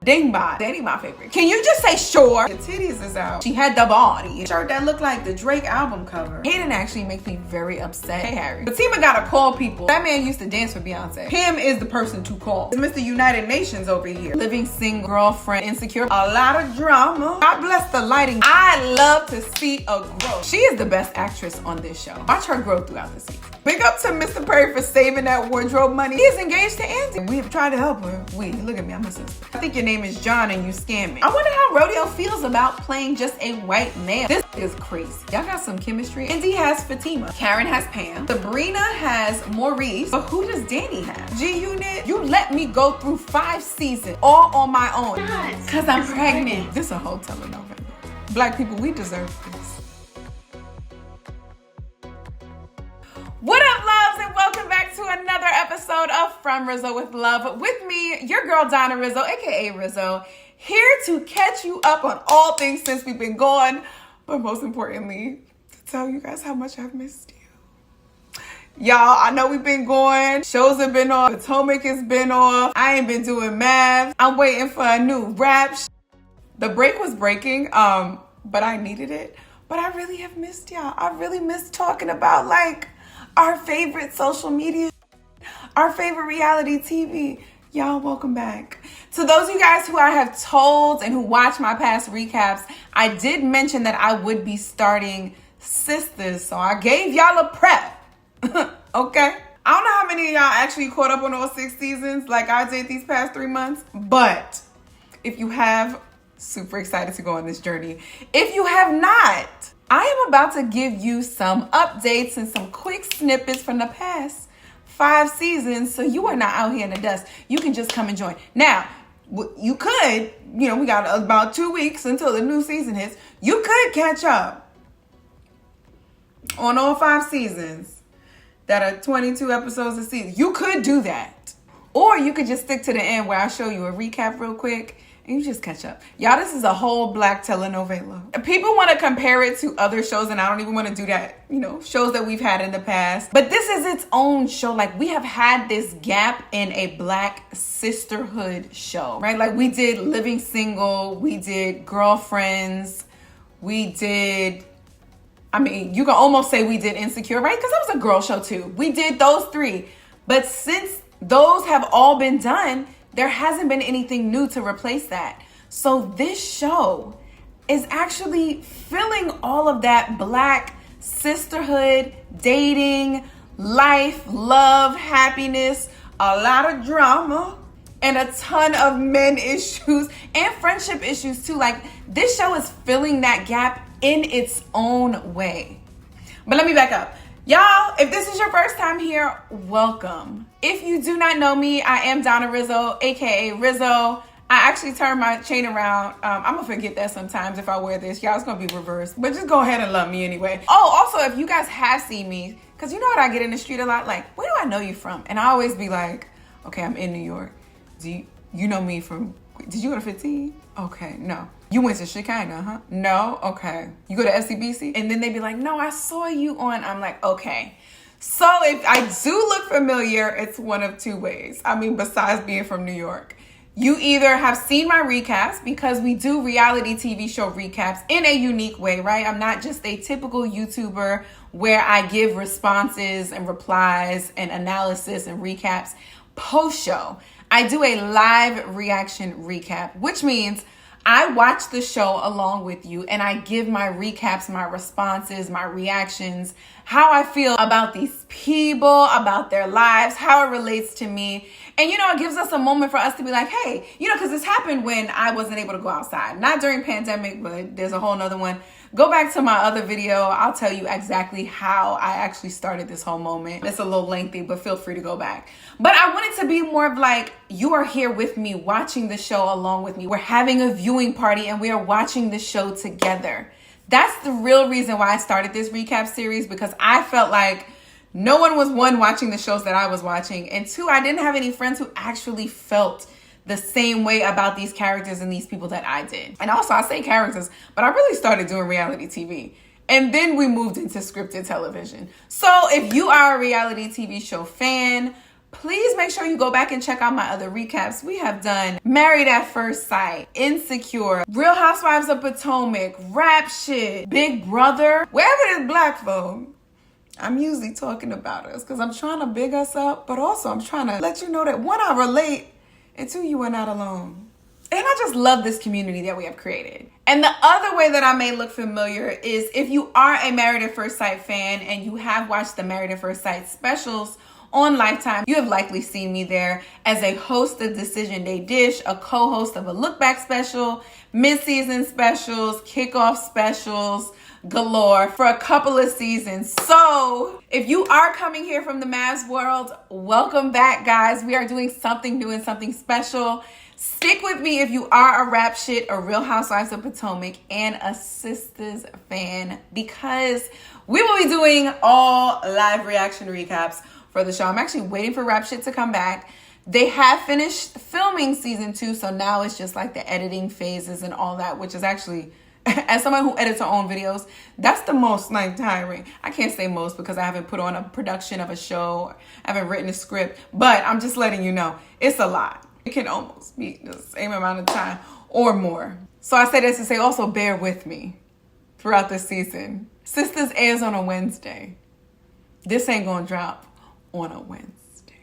Dingbot. Danny my favorite. Can you just say sure? The titties is out. She had the body. Shirt that looked like the Drake album cover. Hayden actually makes me very upset. Hey, Harry. Zatima gotta call people. That man used to dance for Beyonce. Him is the person to call. It's Mr. United Nations over here. Living single, girlfriend, insecure. A lot of drama. God bless the lighting. I love to see a growth. She is the best actress on this show. Watch her grow throughout the season. Big up to Mr. Perry for saving that wardrobe money. He's engaged to Andy. We've tried to help her. Look at me, I'm a sister. I think your name is John and you scam me. I wonder how Rodeo feels about playing just a white male. This is crazy. Y'all got some chemistry. Andy has Fatima. Karen has Pam. Sabrina has Maurice. But who does Danny have? G-Unit, you let me go through 5 seasons all on my own. Because I'm pregnant. This is a whole telenovela. Black people, we deserve this. What up, loves, and welcome back to another episode of From Rizzo with Love. With me, your girl Donna Rizzo, aka Rizzo, here to catch you up on all things since we've been gone, but most importantly, to tell you guys how much I've missed you. Y'all, I know we've been going, shows have been off, Potomac has been off, I ain't been doing math, I'm waiting for a new rap. The break was breaking, but I needed it, but I really have missed y'all. I really missed talking about our favorite social media, our favorite reality TV. Y'all, welcome back. To those of you guys who I have told and who watch my past recaps, I did mention that I would be starting Sistas, so I gave y'all a prep, okay? I don't know how many of y'all actually caught up on all 6 seasons like I did these past 3 months, but if you have, super excited to go on this journey. If you have not, I am about to give you some updates and some quick snippets from the past 5 seasons so you are not out here in the dust. You can just come and join. Now, you could, we got about 2 weeks until the new season hits. You could catch up on all 5 seasons that are 22 episodes a season. You could do that. Or you could just stick to the end where I show you a recap real quick. You just catch up. Y'all, this is a whole black telenovela. People want to compare it to other shows, and I don't even want to do that. Shows that we've had in the past. But this is its own show. We have had this gap in a black sisterhood show, right? We did Living Single. We did Girlfriends. We did, you can almost say we did Insecure, right? Because that was a girl show too. We did those 3. But since those have all been done, there hasn't been anything new to replace that. So this show is actually filling all of that black sisterhood, dating, life, love, happiness, a lot of drama, and a ton of men issues and friendship issues too. This show is filling that gap in its own way. But let me back up. Y'all, if this is your first time here, welcome. If you do not know me, I am Donna Rizzo, aka Rizzo. I actually turned my chain around. I'm gonna forget that sometimes if I wear this. Y'all, it's gonna be reversed, but just go ahead and love me anyway. Oh, also, if you guys have seen me, because you know what I get in the street a lot, where do I know you from? And I always be like, okay, I'm in New York. Do you know me from, did you go to 15? Okay, no. You went to Chicago, huh? No? Okay. You go to FCBC? And then they be like, no, I saw you on. I'm like, okay. So if I do look familiar, it's one of 2 ways. Besides being from New York. You either have seen my recaps, because we do reality TV show recaps in a unique way, right? I'm not just a typical YouTuber where I give responses and replies and analysis and recaps post-show. I do a live reaction recap, which means I watch the show along with you and I give my recaps, my responses, my reactions, how I feel about these people, about their lives, how it relates to me. And, it gives us a moment for us to be like, hey, because this happened when I wasn't able to go outside. Not during pandemic, but there's a whole nother one. Go back to my other video. I'll tell you exactly how I actually started this whole moment. It's a little lengthy, but feel free to go back. But I want it to be more of you are here with me, watching the show along with me. We're having a viewing party and we are watching the show together. That's the real reason why I started this recap series, because I felt like no one was, 1, watching the shows that I was watching, and 2, I didn't have any friends who actually felt the same way about these characters and these people that I did. And also, I say characters, but I really started doing reality TV. And then we moved into scripted television. So if you are a reality TV show fan, please make sure you go back and check out my other recaps. We have done Married at First Sight, Insecure, Real Housewives of Potomac, Rap Shit, Big Brother. Wherever there's black folk, I'm usually talking about us because I'm trying to big us up, but also I'm trying to let you know that one, I relate, and two, you are not alone. And I just love this community that we have created. And the other way that I may look familiar is if you are a Married at First Sight fan and you have watched the Married at First Sight specials on Lifetime, you have likely seen me there as a host of Decision Day Dish, a co-host of a Look Back special, mid-season specials, kickoff specials, galore for a couple of seasons. So if you are coming here from the Mavs world, welcome back, guys. We are doing something new and something special. Stick with me if you are a Rap Shit, a Real Housewives of Potomac, and a Sistas fan, because we will be doing all live reaction recaps for the show. I'm actually waiting for Rap Shit to come back. They have finished filming season 2, so now it's just like the editing phases and all that, which is actually, as someone who edits her own videos, that's the most like tiring. I can't say most because I haven't put on a production of a show. I haven't written a script, but I'm just letting you know it's a lot. It can almost be the same amount of time or more. So I say this to say also bear with me throughout the season. Sistas airs on a Wednesday. This ain't gonna drop on a Wednesday.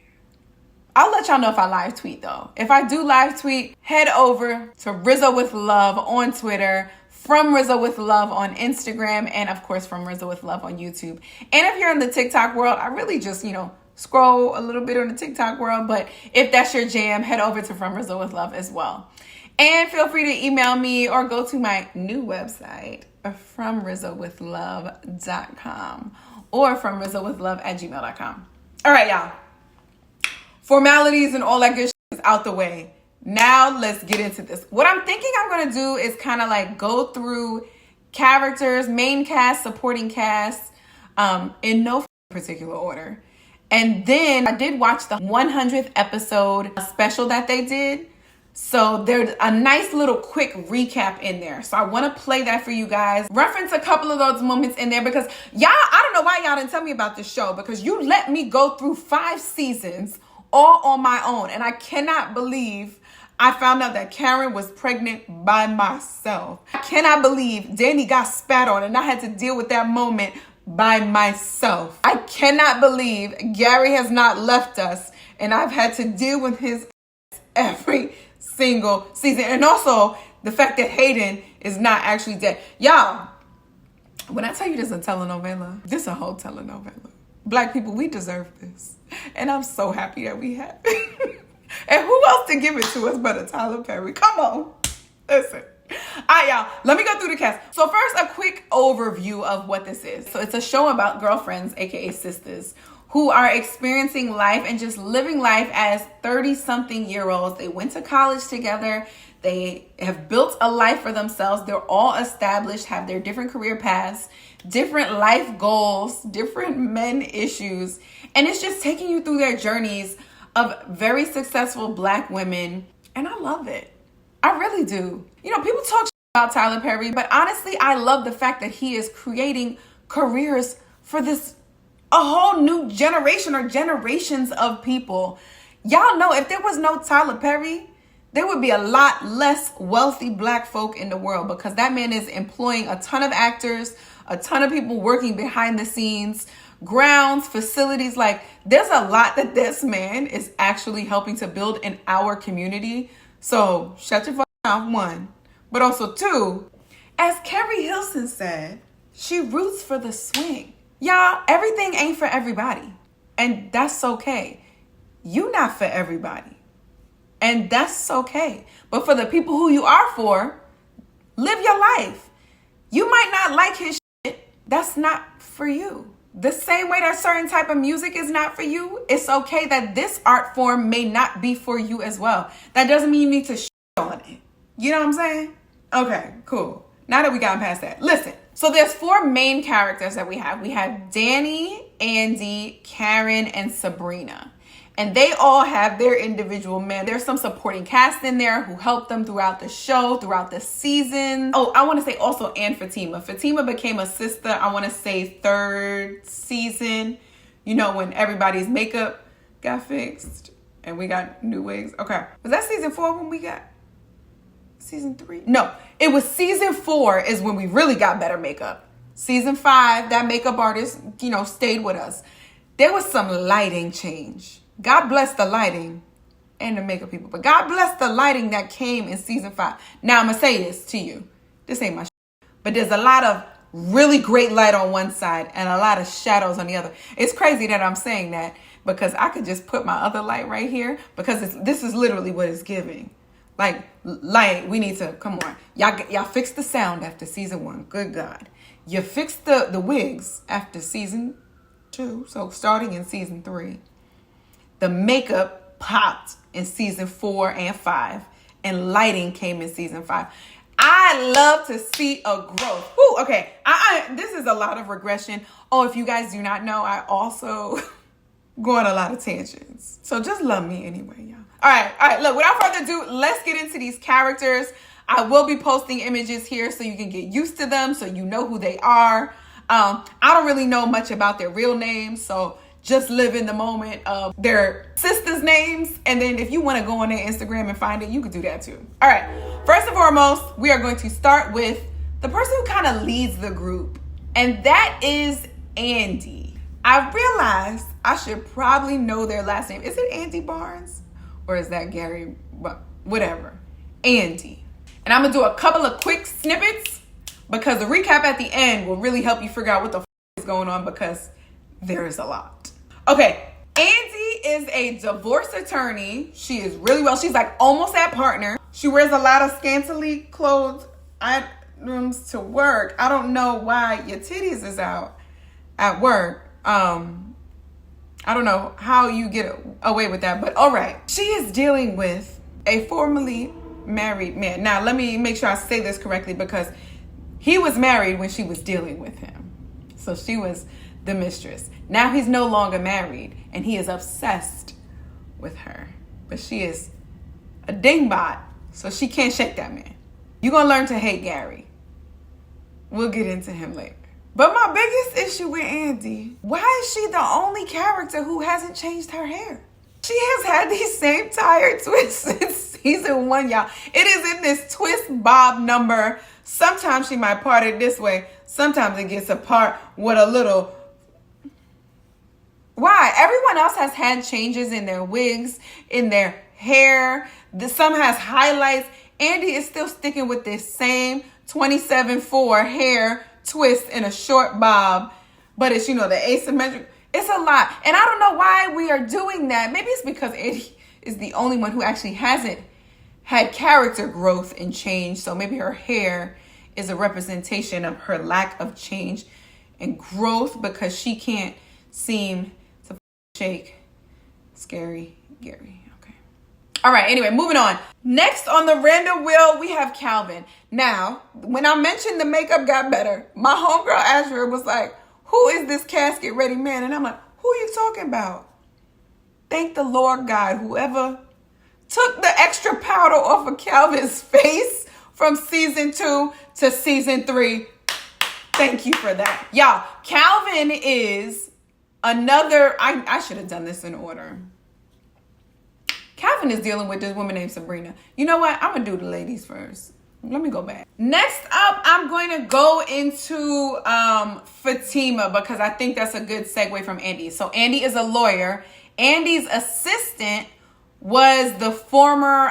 I'll let y'all know if I live tweet though. If I do live tweet, head over to Rizzo with Love on Twitter, From Rizzo with Love on Instagram, and of course From Rizzo with Love on YouTube. And if you're in the TikTok world, I really just, scroll a little bit on the TikTok world, but if that's your jam, head over to From Rizzo with Love as well. And feel free to email me or go to my new website, FromRizzoWithLove.com or FromRizzoWithLove@gmail.com. All right, y'all. Formalities and all that good shit is out the way. Now let's get into this. What I'm thinking I'm going to do is kind of like go through characters, main cast, supporting cast, in no particular order. And then I did watch the 100th episode special that they did. So there's a nice little quick recap in there. So I want to play that for you guys. Reference a couple of those moments in there because I don't know why y'all didn't tell me about this show, because you let me go through 5 seasons all on my own. And I cannot believe I found out that Karen was pregnant by myself. I cannot believe Danny got spat on and I had to deal with that moment by myself. I cannot believe Gary has not left us and I've had to deal with his every single season. And also the fact that Hayden is not actually dead. Y'all, when I tell you this is a telenovela, this is a whole telenovela. Black people, we deserve this. And I'm so happy that we have it. And who else to give it to us but a Tyler Perry? Come on. Listen. All right, y'all. Let me go through the cast. So first, a quick overview of what this is. So it's a show about girlfriends, aka sisters, who are experiencing life and just living life as 30-something-year-olds. They went to college together. They have built a life for themselves. They're all established, have their different career paths, different life goals, different men issues. And it's just taking you through their journeys of very successful Black women. And I love it. I really do. People talk about Tyler Perry, but honestly, I love the fact that he is creating careers for a whole new generation or generations of people. Y'all know if there was no Tyler Perry, there would be a lot less wealthy Black folk in the world, because that man is employing a ton of actors, a ton of people working behind the scenes, grounds, facilities. Like, there's a lot that this man is actually helping to build in our community. So shut your fucking mouth, 1. But also 2, as Carrie Hilson said, she roots for the swing. Y'all, everything ain't for everybody. And that's okay. You not for everybody. And that's okay. But for the people who you are for, live your life. You might not like his shit. That's not for you. The same way that certain type of music is not for you, it's okay that this art form may not be for you as well. That doesn't mean you need to shit on it. You know what I'm saying? Okay, cool. Now that we got past that, listen. So there's 4 main characters that we have. We have Danny, Andy, Karen, and Sabrina. And they all have their individual men. There's some supporting cast in there who helped them throughout the show, throughout the season. Oh, I want to say also, and Fatima. Fatima became a sister, I want to say 3rd season. When everybody's makeup got fixed and we got new wigs. Okay. Was that season 4 when we got season 3? No, it was season 4 is when we really got better makeup. Season 5, that makeup artist, stayed with us. There was some lighting change. God bless the lighting and the makeup people. But God bless the lighting that came in season 5. Now, I'm going to say this to you. This ain't my shit. But there's a lot of really great light on one side and a lot of shadows on the other. It's crazy that I'm saying that because I could just put my other light right here because this is literally what it's giving. Like, light, we need to, come on. Y'all fixed the sound after season 1. Good God. You fixed the wigs after season 2. So starting in season 3. The makeup popped in season 4 and 5. And lighting came in season 5. I love to see a growth. Ooh, okay. This is a lot of regression. Oh, if you guys do not know, I also go on a lot of tangents. So just love me anyway, y'all. All right. Look, without further ado, let's get into these characters. I will be posting images here so you can get used to them, so you know who they are. I don't really know much about their real names, so just live in the moment of their sisters' names. And then if you want to go on their Instagram and find it, you could do that too. All right. First and foremost, we are going to start with the person who kind of leads the group, and that is Andy. I realized I should probably know their last name. Is it Andy Barnes? Or is that Gary? Whatever. Andy. And I'm going to do a couple of quick snippets because the recap at the end will really help you figure out what the is going on because there is a lot. Okay. Andy is a divorce attorney. She is really well. She's like almost at partner. She wears a lot of scantily clothed items to work. I don't know why your titties is out at work. I don't know how you get away with that, but all right. She is dealing with a formerly married man. Now, let me make sure I say this correctly because he was married when she was dealing with him. So she was the mistress. Now he's no longer married and he is obsessed with her. But she is a dingbot, so she can't shake that man. You're going to learn to hate Gary. We'll get into him later. But my biggest issue with Andy, why is she the only character who hasn't changed her hair? She has had these same tire twists since season 1, y'all. It is in this twist bob number. Sometimes she might part it this way. Sometimes it gets apart with a little. Why? Everyone else has had changes in their wigs, in their hair. Some has highlights. Andy is still sticking with this same 27-4 hair twist in a short bob, but it's, the asymmetric. It's a lot. And I don't know why we are doing that. Maybe it's because Andy is the only one who actually hasn't had character growth and change. So maybe her hair is a representation of her lack of change and growth because she can't seem to shake Scary Gary. All right, anyway, moving on. Next on the random wheel, we have Calvin. Now, when I mentioned the makeup got better, my homegirl Azure was like, who is this casket ready man? And I'm like, who are you talking about? Thank the Lord God, whoever took the extra powder off of Calvin's face from season 2 to season 3. Thank you for that. Y'all, Calvin is another, I should have done this in order. Calvin is dealing with this woman named Sabrina. You know what? I'm going to do the ladies first. Let me go back. Next up, I'm going to go into Fatima because I think that's a good segue from Andy. So Andy is a lawyer. Andy's assistant was the former,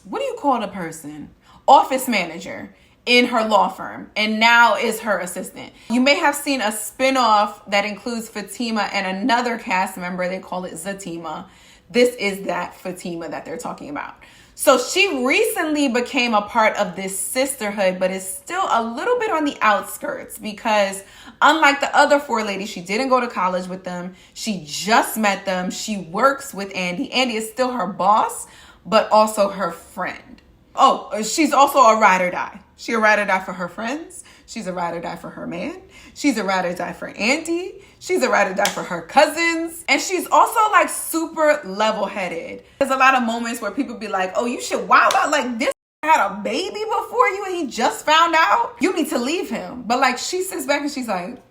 what do you call the person? Office manager in her law firm, and now is her assistant. You may have seen a spinoff that includes Fatima and another cast member. They call it Zatima. This is that Fatima that they're talking about. So she recently became a part of this sisterhood, but is still a little bit on the outskirts because unlike the other 4 ladies, she didn't go to college with them. She just met them. She works with Andy. Andy is still her boss, but also her friend. Oh, she's also a ride or die. She a ride or die for her friends. She's a ride or die for her man. She's a ride or die for Andy. She's a ride or die for her cousins. And she's also like super level-headed. There's a lot of moments where people be like, oh, you should wild out like this had a baby before you and he just found out. You need to leave him. But like she sits back and she's like,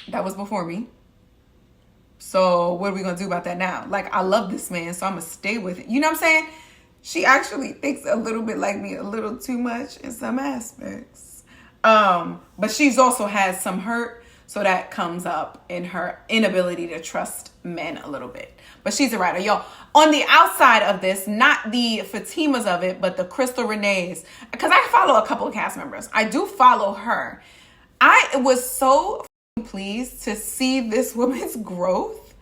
that was before me. So what are we going to do about that now? Like, I love this man, so I'm going to stay with it. You know what I'm saying? She actually thinks a little bit like me, a little too much in some aspects. But she's also has some hurt. So that comes up in her inability to trust men a little bit. But she's a writer. Yo, on the outside of this, not the Fatimas of it, but the Crystal Renee's, because I follow a couple of cast members. I do follow her. I was so pleased to see this woman's growth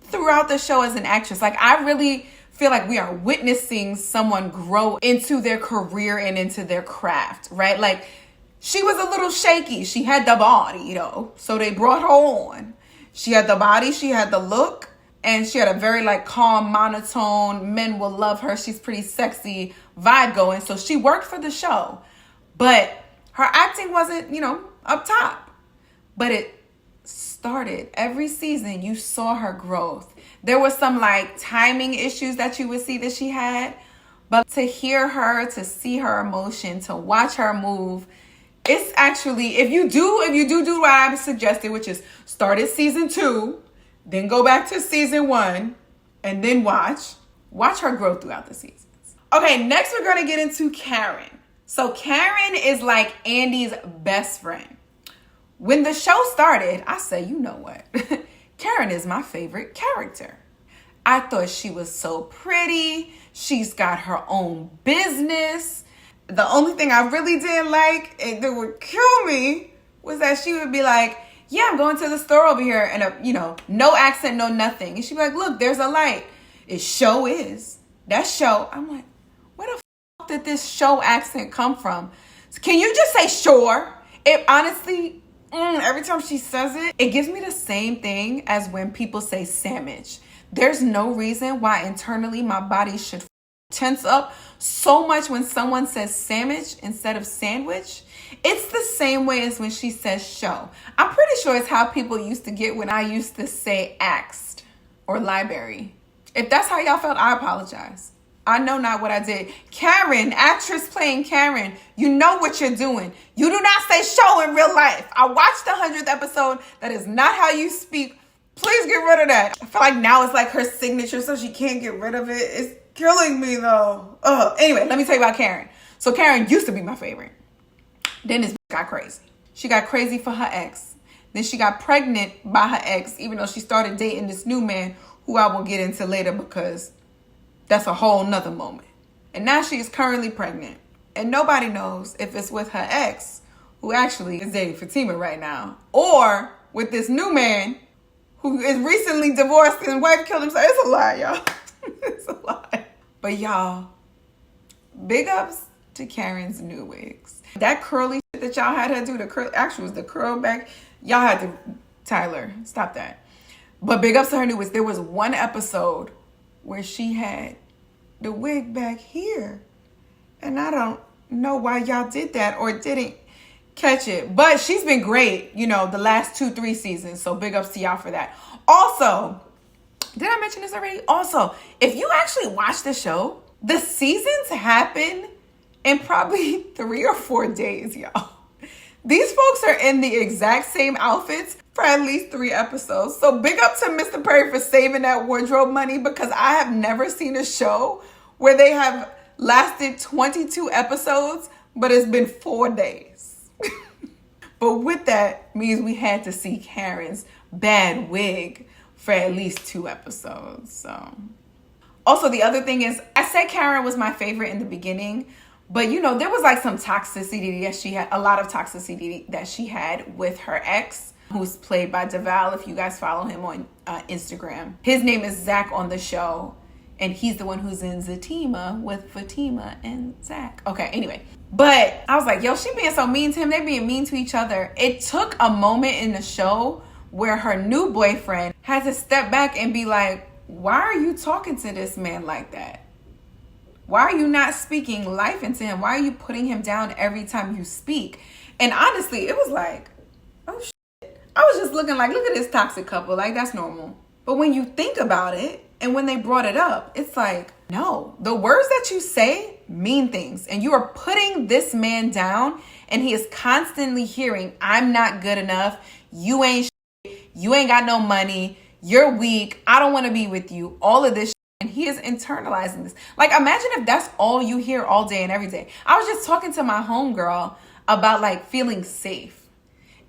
throughout the show as an actress. Like, I really feel like we are witnessing someone grow into their career and into their craft, right? Like, she was a little shaky. She had the body, you know, so they brought her on. She had the body, she had the look, and she had a very like calm, monotone, men will love her, she's pretty sexy vibe going. So she worked for the show, but her acting wasn't, you know, up top. But it started every season. You saw her growth. There was some like timing issues that you would see that she had, but to hear her, to see her emotion, to watch her move, it's actually, if you do what I suggested, which is start at season 2, then go back to season 1, and then watch her grow throughout the seasons. Okay, next we're going to get into Karen. So Karen is like Andy's best friend. When the show started, I said, you know what? Karen is my favorite character. I thought she was so pretty. She's got her own business. The only thing I really didn't like, and that would kill me, was that she would be like, yeah, I'm going to the store over here. And, no accent, no nothing. And she'd be like, look, there's a light. It show is. That show. I'm like, where the fuck did this show accent come from? Can you just say sure? It honestly, every time she says it, it gives me the same thing as when people say sandwich. There's no reason why internally my body should tense up so much when someone says sandwich instead of sandwich. It's the same way as when she says show. I'm pretty sure it's how people used to get when I used to say axed or library. If that's how y'all felt, I apologize. I know not what I did. Karen, actress playing Karen, you know what you're doing. You do not say show in real life. I watched the 100th episode. That is not how you speak. Please get rid of that. I feel like now it's like her signature, so she can't get rid of it. It's killing me though. Anyway, let me tell you about Karen. So Karen used to be my favorite. Then this got crazy. She got crazy for her ex. Then she got pregnant by her ex, even though she started dating this new man who I will get into later because that's a whole nother moment. And now she is currently pregnant. And nobody knows if it's with her ex, who actually is dating Fatima right now, or with this new man who is recently divorced and his wife killed himself. It's a lie, y'all. It's a lie. But y'all, big ups to Karen's new wigs. That curly shit that y'all had her do, actually was the curl back. Y'all had to, Tyler, stop that. But big ups to her new wigs. There was one episode where she had the wig back here. And I don't know why y'all did that or didn't catch it. But she's been great, the last 2-3 seasons. So big ups to y'all for that. Also, did I mention this already? Also, if you actually watch the show, the seasons happen in probably 3 or 4 days, y'all. These folks are in the exact same outfits for at least 3 episodes. So big up to Mr. Perry for saving that wardrobe money, because I have never seen a show where they have lasted 22 episodes, but it's been 4 days. But with that means we had to see Karen's bad wig for at least 2 episodes. So also the other thing is, I said Karen was my favorite in the beginning, but there was like some toxicity that she had, a lot of toxicity that she had with her ex, who's played by Deval. If you guys follow him on Instagram, his name is Zach on the show, and he's the one who's in Zatima with Fatima and Zach. Okay, anyway. But I was like, yo, she being so mean to him. They being mean to each other. It took a moment in the show where her new boyfriend had to step back and be like, why are you talking to this man like that? Why are you not speaking life into him? Why are you putting him down every time you speak? And honestly, it was like, oh shit. I was just looking like, look at this toxic couple. Like, that's normal. But when you think about it, and when they brought it up, it's like, no, the words that you say mean things. And you are putting this man down, and he is constantly hearing, I'm not good enough. You ain't shit. You ain't got no money. you're weak, I don't want to be with you, all of this. And he is internalizing this. Like, imagine if that's all you hear all day and every day. I was just talking to my homegirl about like feeling safe.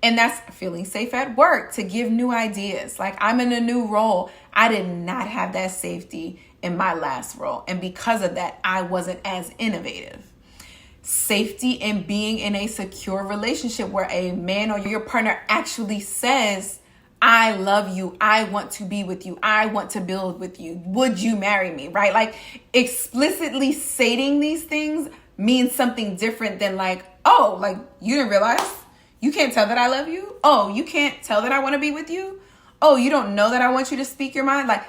And that's feeling safe at work to give new ideas. Like, I'm in a new role. I did not have that safety in my last role. And because of that, I wasn't as innovative. Safety in being in a secure relationship where a man or your partner actually says, I love you. I want to be with you. I want to build with you. Would you marry me? Right? Like, explicitly stating these things means something different than like, oh, like, you didn't realize? You can't tell that I love you? Oh, you can't tell that I want to be with you? Oh, you don't know that I want you to speak your mind? Like,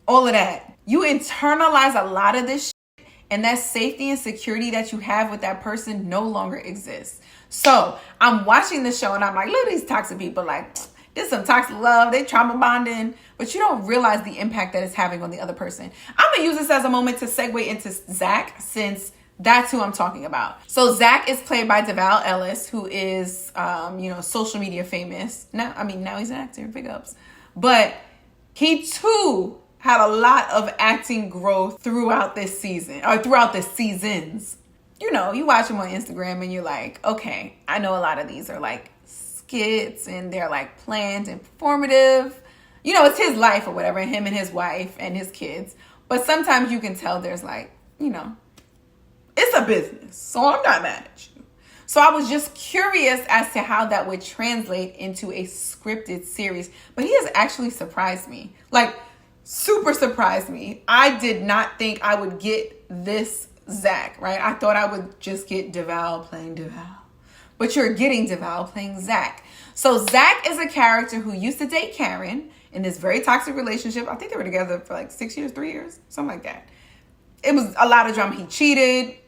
all of that. You internalize a lot of this shit, and that safety and security that you have with that person no longer exists. So I'm watching the show and I'm like, look at these toxic people. Like, this is some toxic love. They trauma bonding. But you don't realize the impact that it's having on the other person. I'm going to use this as a moment to segue into Zach, since that's who I'm talking about. So Zach is played by Devale Ellis, who is, social media famous. Now he's an actor, big ups. But he too had a lot of acting growth throughout this season, or throughout the seasons. You know, you watch him on Instagram and you're like, okay, I know a lot of these are like skits and they're like planned and performative. You know, it's his life or whatever, him and his wife and his kids. But sometimes you can tell there's like, it's a business, so I'm not mad at you. So I was just curious as to how that would translate into a scripted series. But he has actually surprised me. Like, super surprised me. I did not think I would get this Zach, right? I thought I would just get Devale playing Devale. But you're getting Devale playing Zach. So Zach is a character who used to date Karen in this very toxic relationship. I think they were together for like 6 years, 3 years, something like that. It was a lot of drama. He cheated.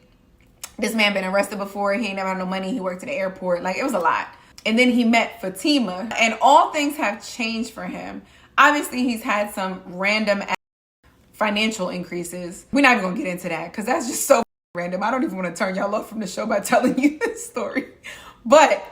This man been arrested before. He ain't never had no money. He worked at the airport. Like, it was a lot. And then he met Fatima, and all things have changed for him. Obviously, he's had some random financial increases. We're not even going to get into that because that's just so random. I don't even want to turn y'all off from the show by telling you this story. But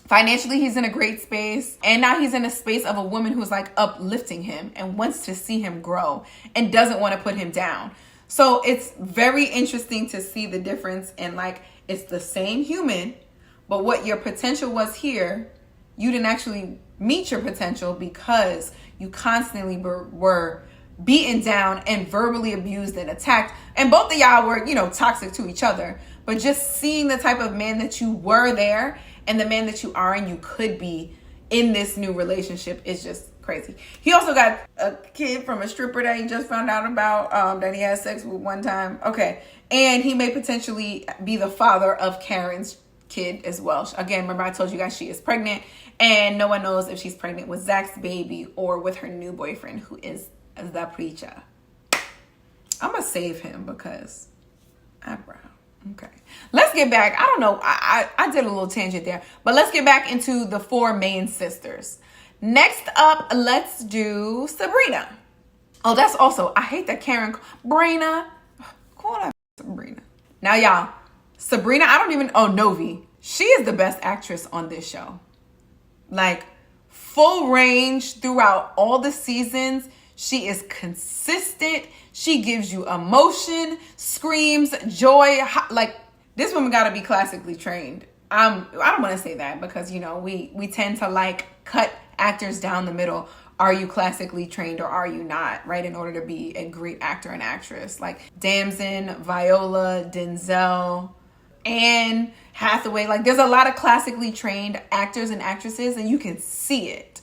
financially, he's in a great space. And now he's in a space of a woman who's like uplifting him and wants to see him grow and doesn't want to put him down. So it's very interesting to see the difference in, like, it's the same human, but what your potential was here, you didn't actually meet your potential because you constantly were beaten down and verbally abused and attacked. And both of y'all were, toxic to each other. But just seeing the type of man that you were there and the man that you are and you could be in this new relationship is just crazy. He also got a kid from a stripper that he just found out about, that he had sex with one time. Okay. And he may potentially be the father of Karen's kid as well. Again, remember I told you guys she is pregnant and no one knows if she's pregnant with Zach's baby or with her new boyfriend, who is the preacher. I'm going to save him because eyebrow. Okay. Let's get back. I don't know. I did a little tangent there, but let's get back into the 4 main sisters. Next up, let's do Sabrina. Oh, that's also, I hate that Karen. Brina. Call that Sabrina. Now, y'all, Sabrina, Novi. She is the best actress on this show. Like, full range throughout all the seasons. She is consistent. She gives you emotion, screams, joy. Like, this woman got to be classically trained. I don't want to say that because, we tend to like cut actors down the middle. Are you classically trained or are you not, right? In order to be a great actor and actress. Like Damson, Viola, Denzel, Anne Hathaway. Like, there's a lot of classically trained actors and actresses and you can see it.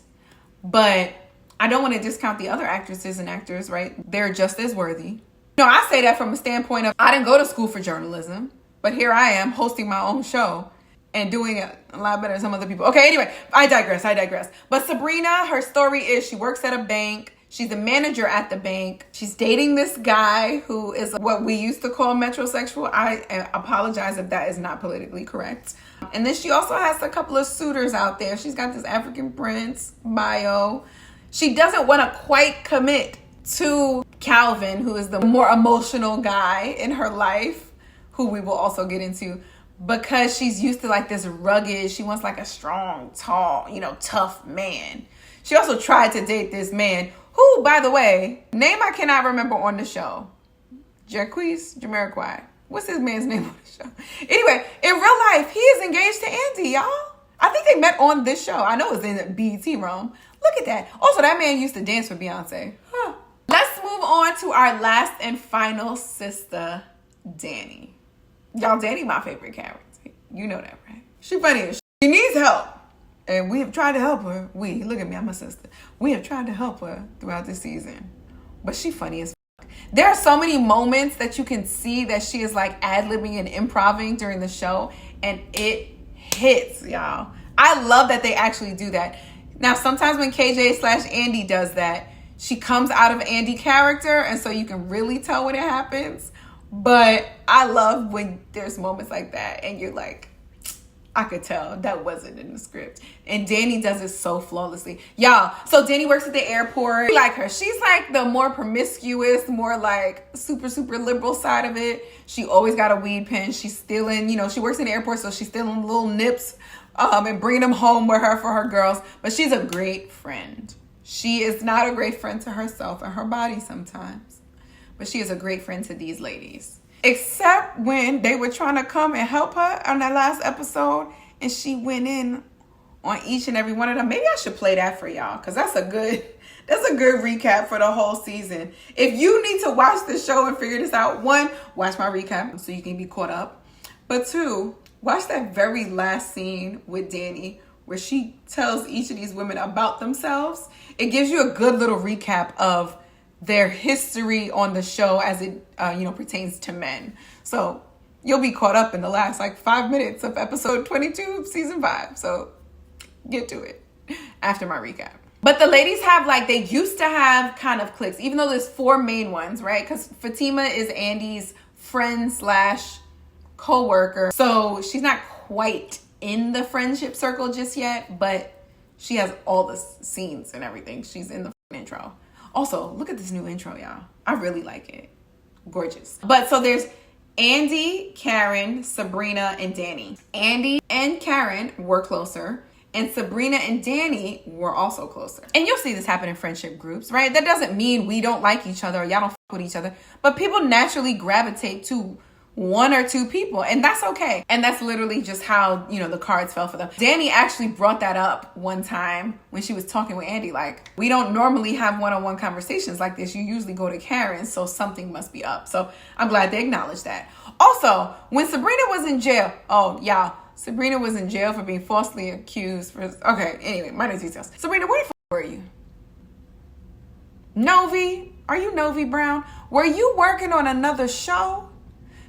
But I don't want to discount the other actresses and actors, right? They're just as worthy. I say that from a standpoint of I didn't go to school for journalism, but here I am hosting my own show and doing it a lot better than some other people. Okay, anyway, I digress. But Sabrina, her story is she works at a bank. She's a manager at the bank. She's dating this guy who is what we used to call metrosexual. I apologize if that is not politically correct. And then she also has a couple of suitors out there. She's got this African prince bio. She doesn't want to quite commit to Calvin, who is the more emotional guy in her life, who we will also get into, because she's used to like this rugged, she wants like a strong, tall, tough man. She also tried to date this man who, by the way, name I cannot remember on the show. Jamiroquai. What's his man's name on the show? Anyway, in real life, he is engaged to Andy, y'all. I think they met on this show. I know it's in the BET realm. Look at that. Also, that man used to dance for Beyonce. Huh. Let's move on to our last and final sister, Danny. Y'all, Danny, my favorite character. You know that, right? She funny as shit. She needs help. And we have tried to help her. Look at me, I'm a sister. We have tried to help her throughout this season. But she funny as fuck. There are so many moments that you can see that she is like ad-libbing and improvising during the show. And it hits, y'all. I love that they actually do that. Now, sometimes when KJ/Andy does that, she comes out of Andy character, and so you can really tell when it happens. But I love when there's moments like that, and you're like, I could tell that wasn't in the script. And Danny does it so flawlessly. Y'all, so Danny works at the airport. I like her. She's like the more promiscuous, more like super, super liberal side of it. She always got a weed pen. She's stealing, she works in the airport, so she's stealing little nips and bringing them home with her for her girls. But she's a great friend. She is not a great friend to herself and her body sometimes. But she is a great friend to these ladies. Except when they were trying to come and help her on that last episode, and she went in on each and every one of them. Maybe I should play that for y'all, because that's a good recap for the whole season. If you need to watch the show and figure this out, 1, watch my recap so you can be caught up. But 2, watch that very last scene with Danny where she tells each of these women about themselves. It gives you a good little recap of their history on the show as it pertains to men. So you'll be caught up in the last 5 minutes of episode 22 of season 5. So get to it after my recap. But the ladies have they used to have kind of cliques, even though there's 4 main ones, right? Because Fatima is Andy's friend / co-worker. So she's not quite in the friendship circle just yet, but she has all the scenes and everything. She's in the intro. Also, look at this new intro, y'all. I really like it. Gorgeous. But so there's Andy, Karen, Sabrina, and Danny. Andy and Karen were closer, and Sabrina and Danny were also closer. And you'll see this happen in friendship groups, right? That doesn't mean we don't like each other or y'all don't f with each other, but people naturally gravitate to 1 or 2 people, and that's okay. And that's literally just how, the cards fell for them. Danny actually brought that up one time when she was talking with Andy, we don't normally have one-on-one conversations like this. You usually go to Karen, so something must be up. So I'm glad they acknowledged that. Also, when Sabrina was in jail, Sabrina was in jail for being falsely accused anyway, minor details. Sabrina, where the f were you? Novi? Are you Novi Brown? Were you working on another show?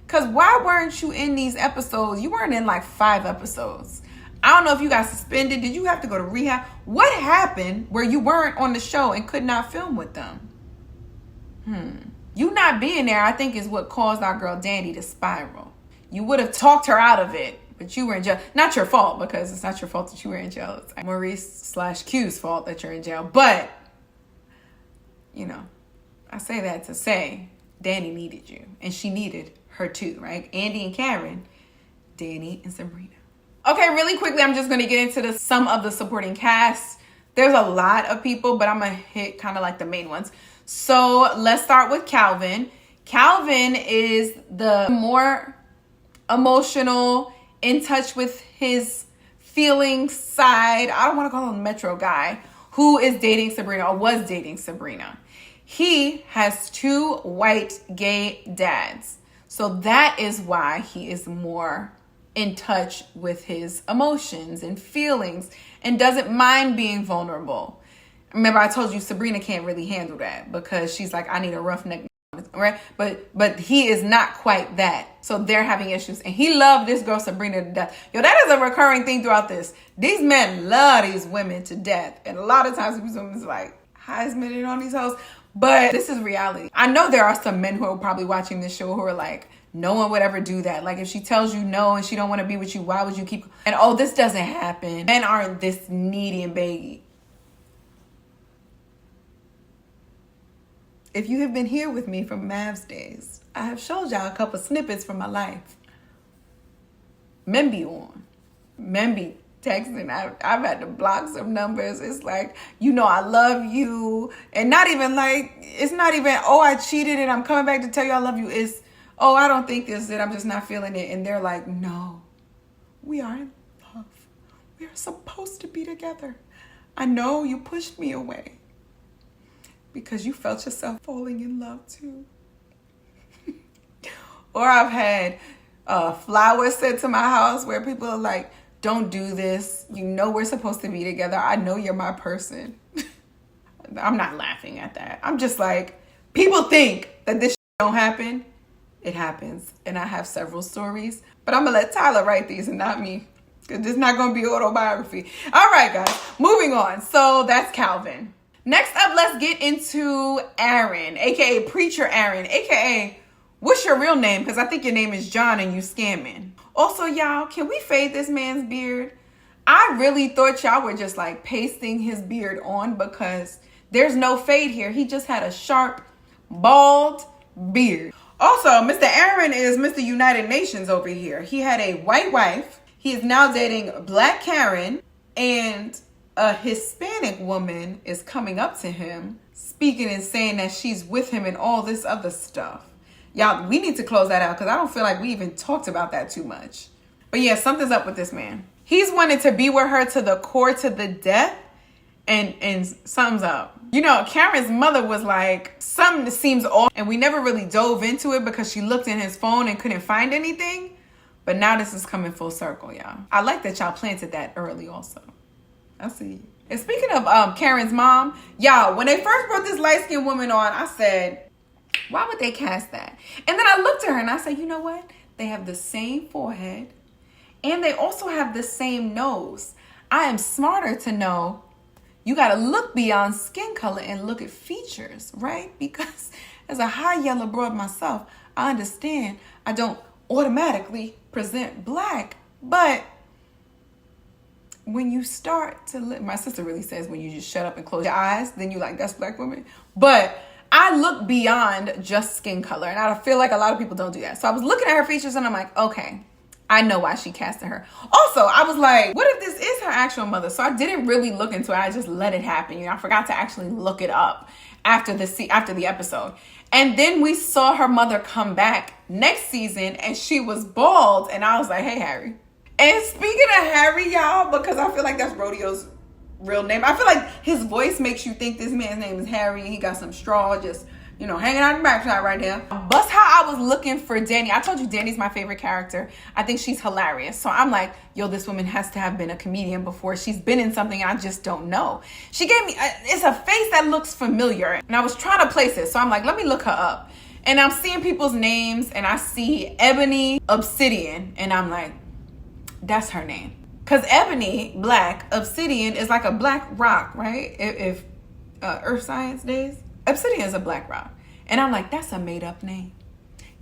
Because why weren't you in these episodes? You weren't in 5 episodes. I don't know if you got suspended. Did you have to go to rehab? What happened where you weren't on the show and could not film with them? You not being there, I think, is what caused our girl Danny to spiral. You would have talked her out of it, but you were in jail. Not your fault, because it's not your fault that you were in jail. It's Maurice/Q's fault that you're in jail. But, I say that to say Danny needed you, and she needed her too, right? Andy and Karen, Danny and Sabrina. Okay, really quickly, I'm just going to get into some of the supporting cast. There's a lot of people, but I'm going to hit kind of the main ones. So let's start with Calvin. Calvin is the more emotional, in touch with his feelings side. I don't want to call him Metro guy, who is dating Sabrina or was dating Sabrina. He has 2 white gay dads. So that is why he is more in touch with his emotions and feelings and doesn't mind being vulnerable. Remember, I told you Sabrina can't really handle that because she's I need a roughneck, right? But he is not quite that. So they're having issues. And he loved this girl Sabrina to death. That is a recurring thing throughout this. These men love these women to death. And a lot of times these women's Heisman on these hoes. But this is reality. I know there are some men who are probably watching this show who are no one would ever do that. If she tells you no and she don't want to be with you, why would you keep... And this doesn't happen. Men aren't this needy and baggy. If you have been here with me from Mavs days, I have showed y'all a couple snippets from my life. Men be on. Men be texting. I've had to block some numbers. It's like, I love you. And not even like, it's not even, oh, I cheated and I'm coming back to tell you I love you. It's, oh, I don't think this is it. I'm just not feeling it. And they're like, no, we are in love. We are supposed to be together. I know you pushed me away because you felt yourself falling in love too. Or I've had flowers sent to my house where people are like, don't do this. We're supposed to be together. I know you're my person. I'm not laughing at that. I'm just like, people think that this don't happen. It happens. And I have several stories. But I'm going to let Tyler write these and not me. Because it's not going to be autobiography. All right, guys. Moving on. So that's Calvin. Next up, let's get into Aaron, a.k.a. Preacher Aaron, a.k.a. what's your real name? Because I think your name is John and you scamming. Also, y'all, can we fade this man's beard? I really thought y'all were just like pasting his beard on because there's no fade here. He just had a sharp, bald beard. Also, Mr. Aaron is Mr. United Nations over here. He had a white wife. He is now dating Black Karen, and a Hispanic woman is coming up to him, speaking and saying that she's with him and all this other stuff. Y'all, we need to close that out because I don't feel like we even talked about that too much. But yeah, something's up with this man. He's wanted to be with her to the core, to the death, and something's up. Karen's mother was like, something seems off, and we never really dove into it because she looked in his phone and couldn't find anything. But now this is coming full circle, y'all. I like that y'all planted that early also. I see you. And speaking of Karen's mom, y'all, when they first brought this light-skinned woman on, I said, why would they cast that? And then I looked at her and I said, you know what? They have the same forehead and they also have the same nose. I am smarter to know you got to look beyond skin color and look at features, right? Because as a high yellow broad myself, I understand I don't automatically present black, but when you start to my sister really says when you just shut up and close your eyes, then you like, that's Black woman. But I look beyond just skin color, and I feel like a lot of people don't do that. So I was looking at her features and I'm like, okay, I know why she casted her. Also, I was like, what if this is her actual mother? So I didn't really look into it. I just let it happen. I forgot to actually look it up after the episode. And then we saw her mother come back next season and she was bald. And I was like, hey, Harry. And speaking of Harry, y'all, because I feel like that's Rodeo's real name. I feel like his voice makes you think this man's name is Harry and he got some straw just, hanging out in the backside right there. But how I was looking for Danny. I told you Danny's my favorite character. I think she's hilarious. So I'm like, yo, this woman has to have been a comedian before. She's been in something I just don't know. She gave me, it's a face that looks familiar. And I was trying to place it. So I'm like, let me look her up. And I'm seeing people's names and I see Ebony Obsidian. And I'm like, that's her name. Because Ebony, black, Obsidian is like a black rock, right? If Earth Science days. Obsidian is a black rock. And I'm like, that's a made up name.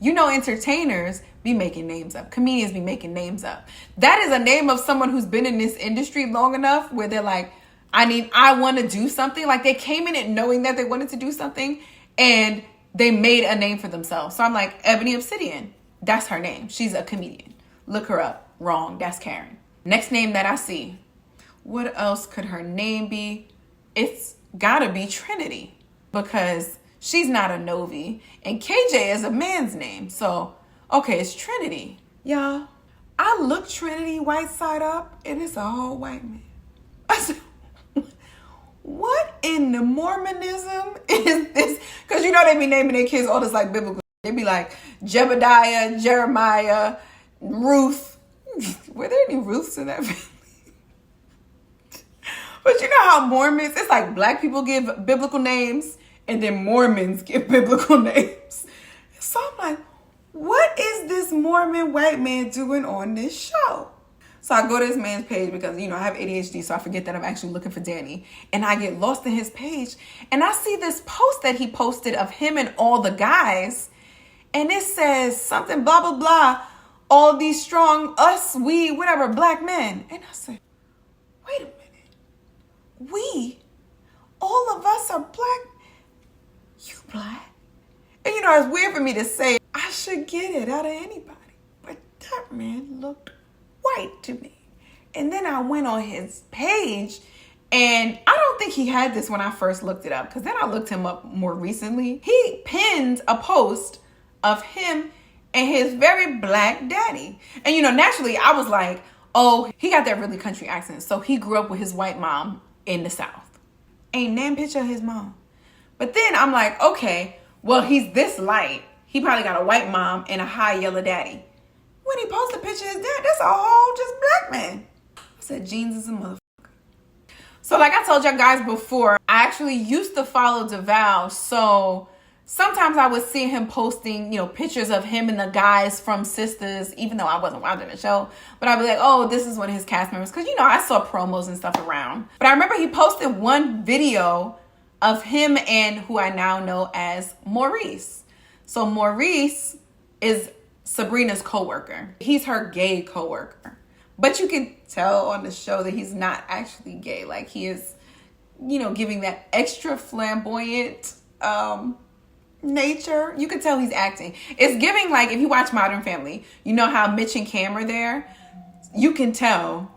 Entertainers be making names up. Comedians be making names up. That is a name of someone who's been in this industry long enough where they're like, I want to do something. Like they came in it knowing that they wanted to do something and they made a name for themselves. So I'm like, Ebony Obsidian, that's her name. She's a comedian. Look her up. Wrong. That's Karen. Next name that I see. What else could her name be? It's gotta be Trinity because she's not a Novi and KJ is a man's name. So, okay, it's Trinity. Y'all, I look Trinity white side up and it's a whole white man. I said, what in the Mormonism is this? Because they be naming their kids all this like biblical. They be like Jebediah, Jeremiah, Ruth. Were there any Ruths in that family? But you know how Mormons, it's like black people give biblical names and then Mormons give biblical names. So I'm like, what is this Mormon white man doing on this show? So I go to this man's page because, I have ADHD, so I forget that I'm actually looking for Danny. And I get lost in his page. And I see this post that he posted of him and all the guys. And it says something, blah, blah, blah. All these strong, us, we, whatever, black men. And I said, wait a minute. We, all of us are black. You black? And it's weird for me to say, I should get it out of anybody. But that man looked white to me. And then I went on his page, and I don't think he had this when I first looked it up, because then I looked him up more recently. He pinned a post of him and his very black daddy. And, naturally, I was like, oh, he got that really country accent. So he grew up with his white mom in the South. Ain't nan picture of his mom. But then I'm like, okay, well, he's this light. He probably got a white mom and a high yellow daddy. When he posted a picture of his dad, that's a whole just black man. I said, Jeans is a motherfucker. So like I told y'all guys before, I actually used to follow DeVal. So sometimes I would see him posting, pictures of him and the guys from Sistas, even though I wasn't watching the show. But I'd be like, oh, this is one of his cast members. Because, I saw promos and stuff around. But I remember he posted one video of him and who I now know as Maurice. So Maurice is Sabrina's coworker. He's her gay coworker. But you can tell on the show that he's not actually gay. Like he is, giving that extra flamboyant nature. You can tell he's acting. It's giving like, if you watch Modern Family, you know how Mitch and Cam are there? You can tell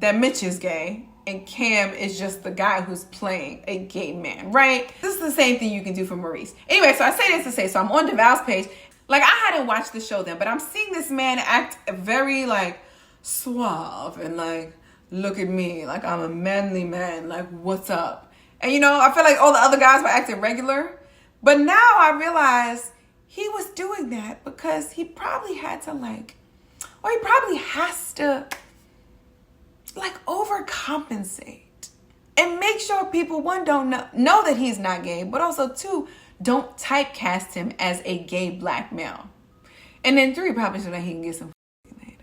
that Mitch is gay and Cam is just the guy who's playing a gay man, right? This is the same thing you can do for Maurice. Anyway, so I say this to say, so I'm on DeVal's page. Like I hadn't watched the show then, but I'm seeing this man act very like suave and like, look at me, like I'm a manly man, like what's up? And I feel like all the other guys were acting regular, but now I realize he was doing that because he probably had to he probably has to overcompensate and make sure people, one, don't know that he's not gay, but also two, don't typecast him as a gay black male. And then three, probably so that he can get some later.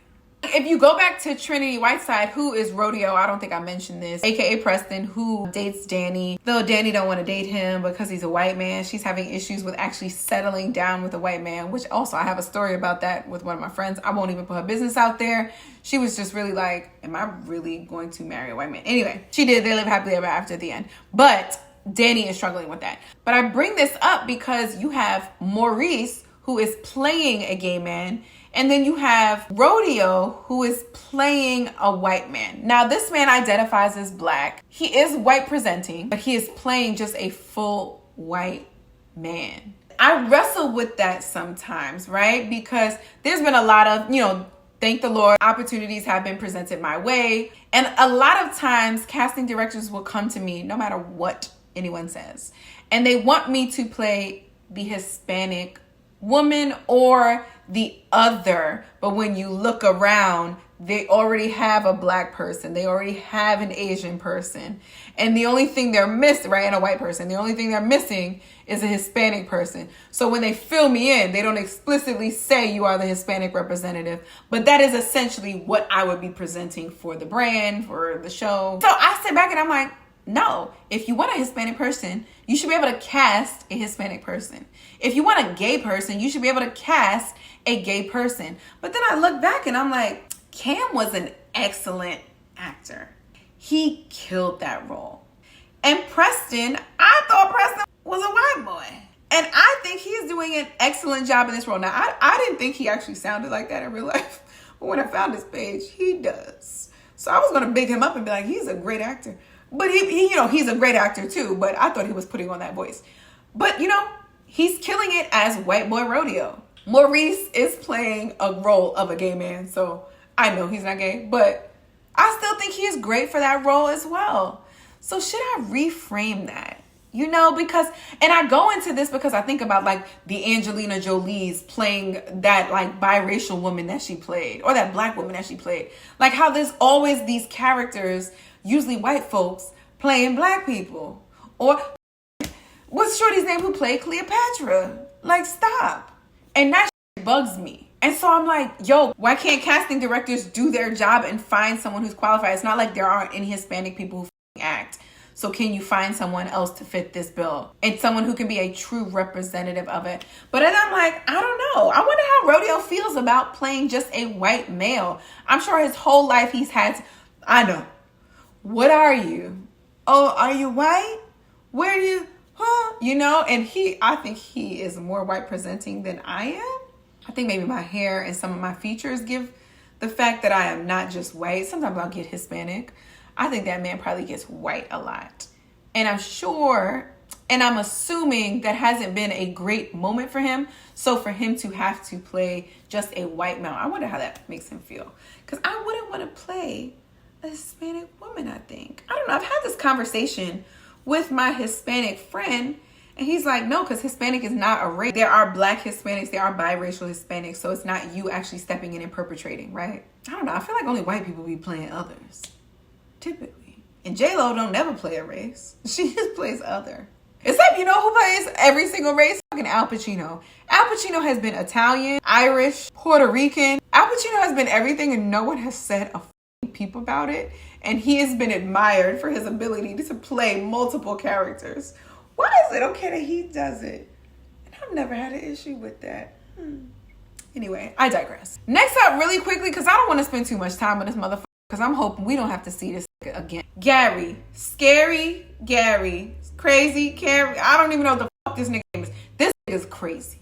If you go back to Trinity Whiteside, who is Rodeo, I don't think I mentioned this, aka Preston, who dates Danny, though Danny don't want to date him because he's a white man. She's having issues with actually settling down with a white man, which also I have a story about that with one of my friends. I won't even put her business out there. She was just really like, am I really going to marry a white man? Anyway, she did. They live happily ever after at the end. But Danny is struggling with that. But I bring this up because you have Maurice, who is playing a gay man, and then you have Rodeo, who is playing a white man. Now, this man identifies as black. He is white presenting, but he is playing just a full white man. I wrestle with that sometimes, right? Because there's been a lot of, thank the Lord, opportunities have been presented my way. And a lot of times casting directors will come to me no matter what anyone says. And they want me to play the Hispanic woman or the other. But when you look around, they already have a black person. They already have an Asian person. And the only thing they're missing, right, and a white person, the only thing they're missing is a Hispanic person. So when they fill me in, they don't explicitly say you are the Hispanic representative, but that is essentially what I would be presenting for the brand, for the show. So I sit back and I'm like, no, if you want a Hispanic person, you should be able to cast a Hispanic person. If you want a gay person, you should be able to cast a gay person. But then I look back and I'm like, Cam was an excellent actor. He killed that role. And Preston, I thought Preston was a white boy. And I think he's doing an excellent job in this role. Now, I didn't think he actually sounded like that in real life. But when I found his page, he does. So I was going to big him up and be like, he's a great actor. But he he's a great actor too. But I thought he was putting on that voice. But, he's killing it as white boy Rodeo. Maurice is playing a role of a gay man. So I know he's not gay. But I still think he is great for that role as well. So should I reframe that? Because, and I go into this because I think about like the Angelina Jolie's playing that like biracial woman that she played, or that black woman that she played. Like how there's always these characters, usually white folks, playing black people. Or what's Shorty's name who played Cleopatra? Like, stop. And that bugs me. And so I'm like, yo, why can't casting directors do their job and find someone who's qualified? It's not like there aren't any Hispanic people who act. So can you find someone else to fit this bill? And someone who can be a true representative of it. But then I'm like, I don't know. I wonder how Rodeo feels about playing just a white male. I'm sure his whole life he's had, I know. What are you? Oh, are you white? Where are you? Huh? And I think he is more white presenting than I am. I think maybe my hair and some of my features give the fact that I am not just white. Sometimes I'll get Hispanic. I think that man probably gets white a lot. And I'm sure, and I'm assuming that hasn't been a great moment for him. So for him to have to play just a white male, I wonder how that makes him feel. Because I wouldn't want to play a Hispanic woman, I think. I don't know. I've had this conversation with my Hispanic friend. And he's like, no, because Hispanic is not a race. There are black Hispanics. There are biracial Hispanics. So it's not you actually stepping in and perpetrating, right? I don't know. I feel like only white people be playing others. Typically. And J-Lo don't never play a race. She just plays other. Except, you know who plays every single race? Fucking Al Pacino. Al Pacino has been Italian, Irish, Puerto Rican. Al Pacino has been everything and no one has said a peep about it. And he has been admired for his ability to play multiple characters. Why is it okay that he does it? And I've never had an issue with that. Anyway, I digress. Next up, really quickly, because I don't want to spend too much time with this motherfucker, because I'm hoping we don't have to see this again. Gary. Scary Gary. Crazy Gary. I don't even know what the fuck this nigga name is. This nigga is crazy.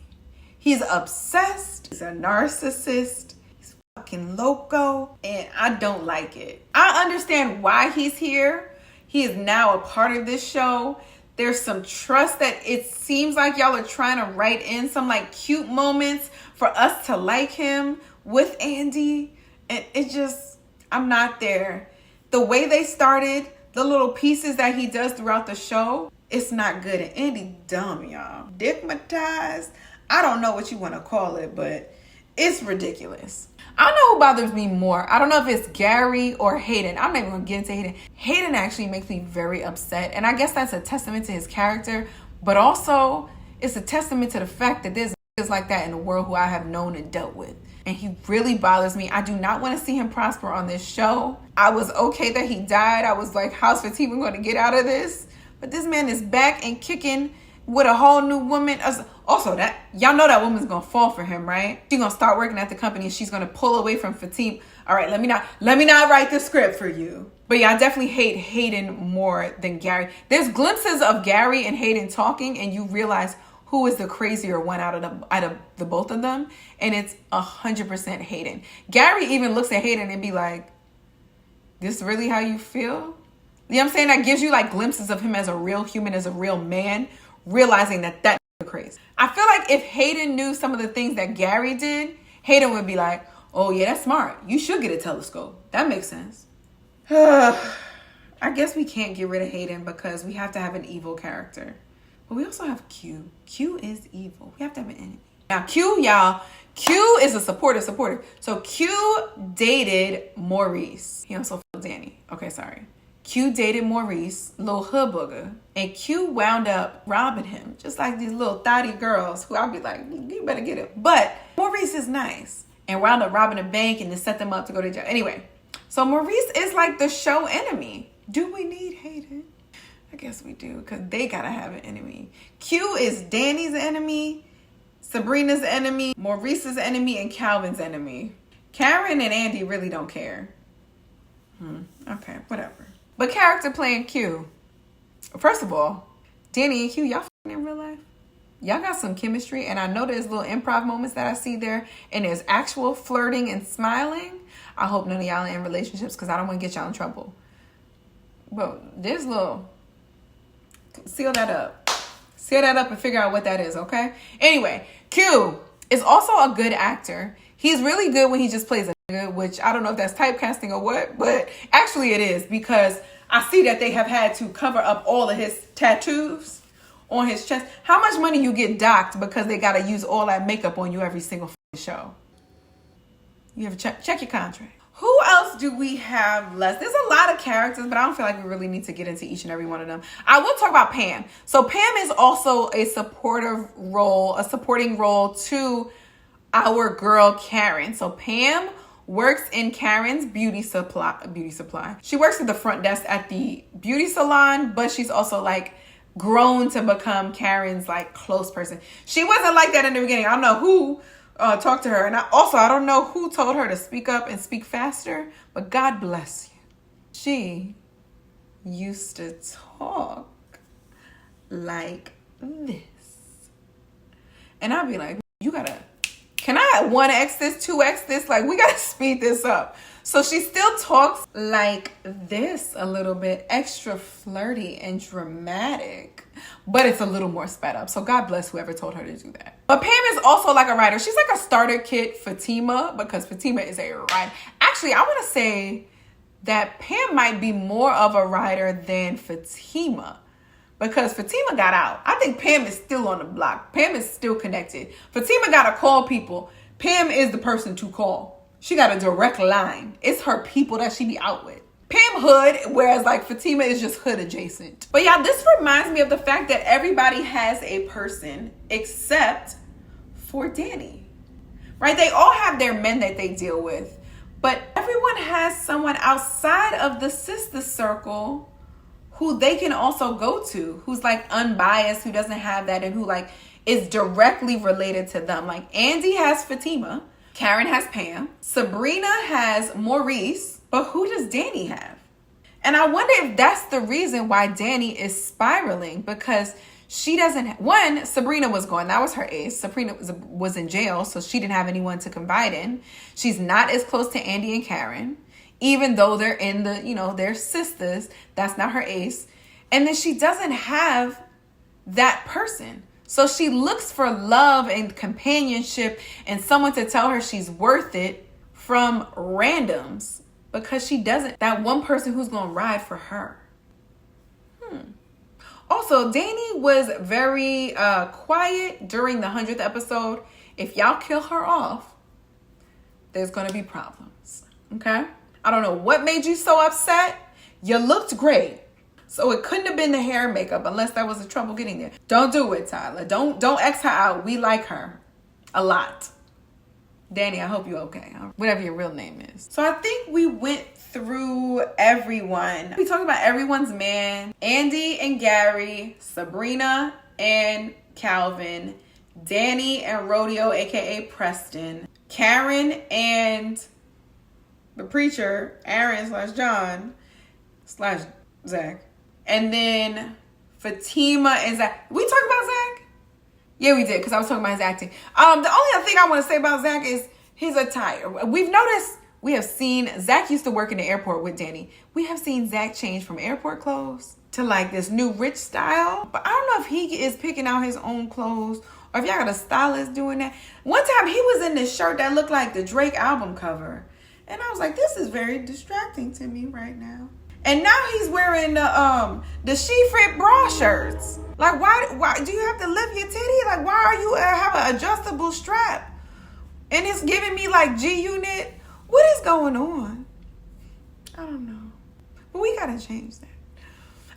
He's obsessed. He's a narcissist. He's fucking loco. And I don't like it. I understand why he's here. He is now a part of this show. There's some trust that it seems like y'all are trying to write in some like cute moments for us to like him with Andy. And it just, I'm not there. The way they started, the little pieces that he does throughout the show, it's not good. And Andy dumb, y'all. Dickmatized. I don't know what you want to call it, but it's ridiculous. I don't know who bothers me more. I don't know if it's Gary or Hayden. I'm not even going to get into Hayden. Hayden actually makes me very upset. And I guess that's a testament to his character. But also, it's a testament to the fact that there's niggas like that in the world who I have known and dealt with. And he really bothers me. I do not want to see him prosper on this show. I was okay that he died. I was like, how's Zatima going to get out of this? But this man is back and kicking with a whole new woman. Also, that y'all know that woman's gonna fall for him, right? She's gonna start working at the company and she's gonna pull away from Fatim. All right, let me not write the script for you. But yeah, I definitely hate Hayden more than Gary. There's glimpses of Gary and Hayden talking, and you realize who is the crazier one out of the both of them, and it's 100% Hayden. Gary even looks at Hayden and be like, "This really how you feel?" You know what I'm saying? That gives you like glimpses of him as a real human, as a real man, realizing that crazy. I feel like if Hayden knew some of the things that Gary did, Hayden would be like, oh yeah, that's smart. You should get a telescope. That makes sense. I guess we can't get rid of Hayden because we have to have an evil character. But we also have Q. Q is evil. We have to have an enemy. Now Q, y'all, Q is a supporter. So Q dated Maurice. He also felt Danny. Okay, sorry. Q dated Maurice, little hood booger, and Q wound up robbing him, just like these little thotty girls who I'll be like, you better get him. But Maurice is nice and wound up robbing a bank and to set them up to go to jail. Anyway, so Maurice is like the show enemy. Do we need Hayden? I guess we do, because they gotta have an enemy. Q is Danny's enemy, Sabrina's enemy, Maurice's enemy, and Calvin's enemy. Karen and Andy really don't care. Okay, whatever. But character playing Q. First of all, Danny and Q, y'all f***ing in real life? Y'all got some chemistry, and I know there's little improv moments that I see there, and there's actual flirting and smiling. I hope none of y'all are in relationships, because I don't want to get y'all in trouble. But there's little... Seal that up. Seal that up and figure out what that is, okay? Anyway, Q is also a good actor. He's really good when he just plays a nigga, which I don't know if that's typecasting or what, but actually it is, because I see that they have had to cover up all of his tattoos on his chest. How much money you get docked because they got to use all that makeup on you every single show? You ever check your contract? Who else do we have left? There's a lot of characters, but I don't feel like we really need to get into each and every one of them. I will talk about Pam. So Pam is also a supporting role to our girl Karen. So Pam works in Karen's beauty supply. She works at the front desk at the beauty salon, but she's also like grown to become Karen's like close person. She wasn't like that in the beginning. I don't know who talked to her, and I don't know who told her to speak up and speak faster, but God bless you. She used to talk like this, and I'd be like, you gotta can I 1x this, 2x this? Like, we gotta speed this up. So she still talks like this a little bit, extra flirty and dramatic, but it's a little more sped up. So God bless whoever told her to do that. But Pam is also like a writer. She's like a starter kit Fatima, because Fatima is a writer. Actually, I want to say that Pam might be more of a writer than Fatima, because Fatima got out. I think Pam is still on the block. Pam is still connected. Fatima got to call people. Pam is the person to call. She got a direct line. It's her people that she be out with. Pam hood, whereas like Fatima is just hood adjacent. But yeah, this reminds me of the fact that everybody has a person except for Danny, right? They all have their men that they deal with, but everyone has someone outside of the sister circle who they can also go to, who's like unbiased, who doesn't have that, and who like is directly related to them. Like Andy has Fatima, Karen has Pam, Sabrina has Maurice, but who does Danny have? And I wonder if that's the reason why Danny is spiraling, because she doesn't, one, Sabrina was gone. That was her ace. Sabrina was in jail, so she didn't have anyone to confide in. She's not as close to Andy and Karen, even though they're in the, you know, they're sisters. That's not her ace. And then she doesn't have that person. So she looks for love and companionship and someone to tell her she's worth it from randoms, because she doesn't, that one person who's going to ride for her. Also, Danny was very quiet during the 100th episode. If y'all kill her off, there's going to be problems. Okay? I don't know what made you so upset. You looked great. So it couldn't have been the hair and makeup, unless that was the trouble getting there. Don't do it, Tyler. Don't X her out. We like her a lot. Danny, I hope you're okay. Whatever your real name is. So I think we went through everyone. We talked about everyone's man. Andy and Gary, Sabrina and Calvin, Danny and Rodeo, aka Preston, Karen and the preacher, Aaron / John / Zach. And then Fatima and Zach. We talked about Zach? Yeah, we did, because I was talking about his acting. The only other thing I want to say about Zach is his attire. We've noticed, we have seen, Zach used to work in the airport with Danny. We have seen Zach change from airport clothes to like this new rich style. But I don't know if he is picking out his own clothes, or if y'all got a stylist doing that. One time he was in this shirt that looked like the Drake album cover. And I was like, this is very distracting to me right now. And now he's wearing the she-fit bra shirts. Like, why do you have to lift your titty? Like, why are you have an adjustable strap? And it's giving me like G-Unit. What is going on? I don't know. But we gotta change that.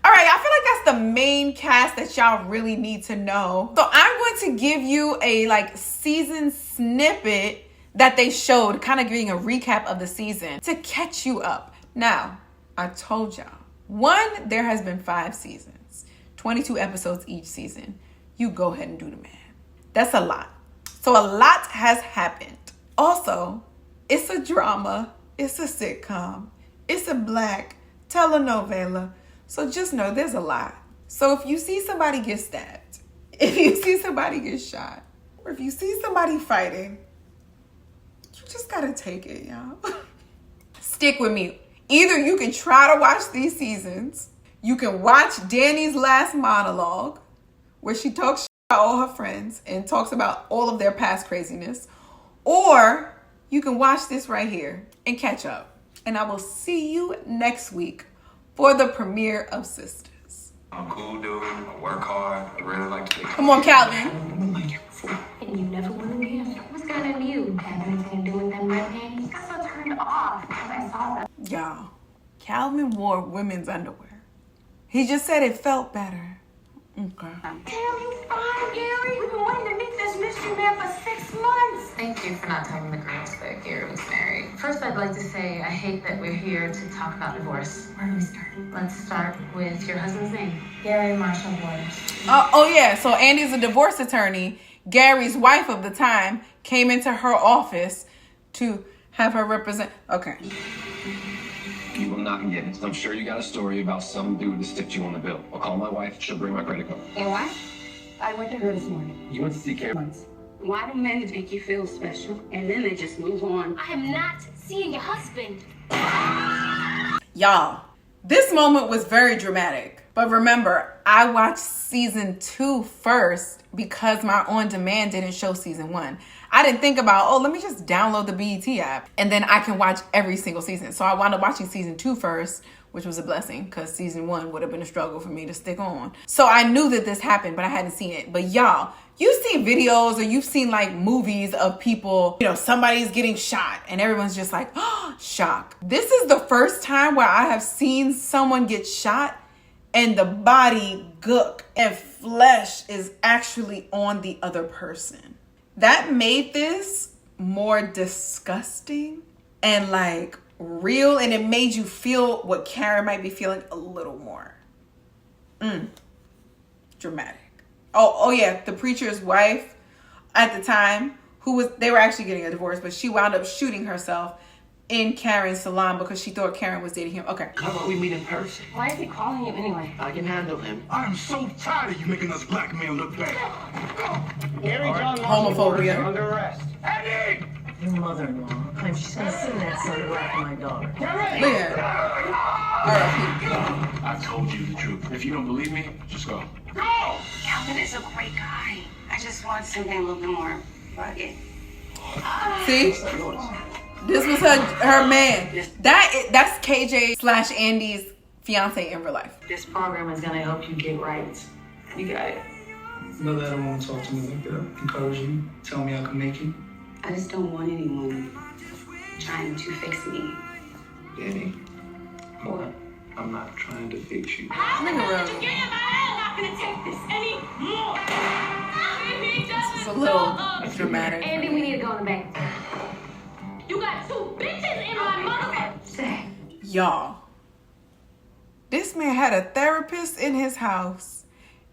All right, I feel like that's the main cast that y'all really need to know. So I'm going to give you a like season snippet that they showed, kind of giving a recap of the season to catch you up. Now, I told y'all, one, there has been 5 seasons, 22 episodes each season. You go ahead and do the math. That's a lot. So a lot has happened. Also, it's a drama. It's a sitcom. It's a black telenovela. So just know there's a lot. So if you see somebody get stabbed, if you see somebody get shot, or if you see somebody fighting, you just gotta take it, y'all. Stick with me. Either you can try to watch these seasons, you can watch Danny's last monologue, where she talks about all her friends and talks about all of their past craziness, or you can watch this right here and catch up. And I will see you next week for the premiere of Sistas. I'm a cool dude. I work hard. I really like to take. Come on, Calvin. And you never won again. What's kind of you? Have anything to do with them red panties? I got so turned off when I saw them. Y'all, Calvin wore women's underwear. He just said it felt better. Okay. Damn, you fine, Gary. We've been wanting to meet this mystery man for 6 months. Thank you for not telling the girls that Gary was married. First, I'd like to say I hate that we're here to talk about divorce. Where do we start? Let's start with your husband's name. Gary Marshall Waters. Oh yeah, so Andy's a divorce attorney. Gary's wife of the time came into her office to have her represent. Okay. You will not get it. I'm sure you got a story about some dude that stiffed you on the bill. I'll call my wife. She'll bring my credit card. Your wife? I went to her this morning. You went to see Karen? Once. Why do men make you feel special and then they just move on? I am not seeing your husband. Y'all, this moment was very dramatic. But remember, I watched season 2 first because my on-demand didn't show season 1. I didn't think about, oh, let me just download the BET app and then I can watch every single season. So I wound up watching season 2 first, which was a blessing because season 1 would have been a struggle for me to stick on. So I knew that this happened, but I hadn't seen it. But y'all, you've seen videos or you've seen like movies of people, somebody's getting shot and everyone's just like, oh, shock. This is the first time where I have seen someone get shot and the body gook and flesh is actually on the other person. That made this more disgusting and like real, and it made you feel what Karen might be feeling a little more. Dramatic. Oh yeah, the preacher's wife at the time, they were actually getting a divorce, but she wound up shooting herself in Karen's salon because she thought Karen was dating him. Okay. How about we meet in person? Why is he calling you anyway? I can handle him. I am so tired of you making us black men look bad. Gary John Homophobia. You're under arrest. Eddie! Your mother-in-law claims she's gonna send that photograph to my daughter. Leah. R.I.P. I told you the truth. If you don't believe me, just go. Go! Calvin is a great guy. I just want something a little bit more rugged. See? This was her man. That's KJ/Andy's fiance in real life. This program is gonna help you get right. You got it. Know that I don't want to talk to me like that. Encourage me. Tell me I can make it. I just don't want anyone trying to fix me. Danny, What? I'm not trying to fix you. Nigga real. I'm not gonna take this anymore. It's a little dramatic. Andy, we need to go in the back. You got 2 bitches in my mother. Say. Y'all, this man had a therapist in his house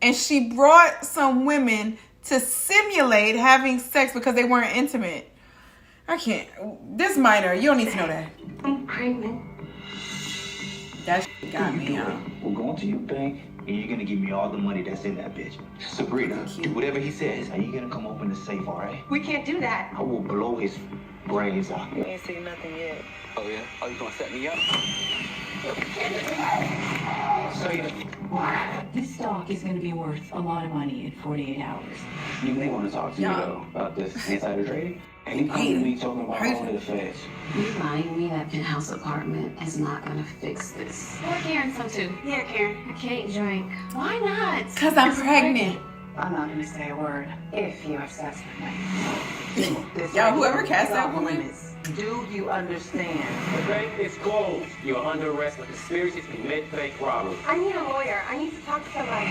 and she brought some women to simulate having sex because they weren't intimate. I can't. This minor, you don't need to know that. I'm pregnant. That shit got me, y'all. We're going to your bank, and you're gonna give me all the money that's in that bitch. Sabrina, do whatever he says, and you're gonna come open the safe, all right? We can't do that. I will blow his brains out. You ain't seen nothing yet. Oh yeah? Oh, you gonna set me up? Say it. This dog is gonna be worth a lot of money in 48 hours. You may want to talk to me though about this insider trading. And you come to me talking about all the feds. You buying me that penthouse apartment is not gonna fix this. Or Karen, some too. Yeah, Karen. I can't drink. Why not? Because I'm pregnant. I'm not gonna say a word. If you're obsessed with me. Y'all, whoever cast that woman. Do you understand? The bank is closed. You're under arrest for conspiracy to commit fake robbery. I need a lawyer. I need to talk to somebody.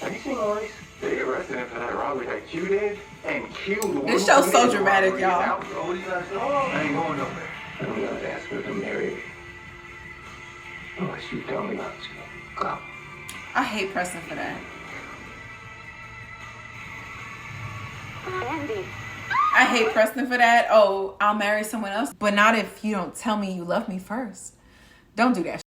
Have you seen Maurice? They arrested him for that robbery that you did and killed the one. This show's so dramatic, y'all. I ain't going nowhere. I'm gonna ask her to marry me. Unless you tell me not to. Go. I hate Preston for that. Andy. I hate Preston for that. Oh, I'll marry someone else. But not if you don't tell me you love me first. Don't do that shit.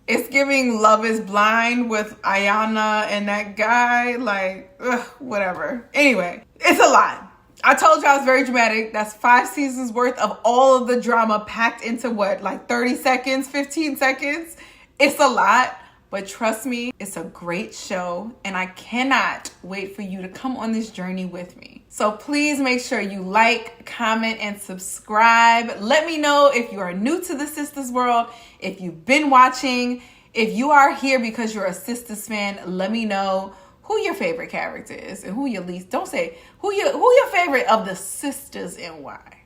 It's giving Love is Blind with Ayana and that guy. Like, ugh, whatever. Anyway, it's a lot. I told you I was very dramatic. That's 5 seasons worth of all of the drama packed into what? Like 30 seconds, 15 seconds? It's a lot. But trust me, it's a great show and I cannot wait for you to come on this journey with me. So please make sure you like, comment, and subscribe. Let me know if you are new to the Sistas world, if you've been watching, if you are here because you're a Sistas fan, let me know who your favorite character is and who your least. Don't say who your favorite of the sisters and why.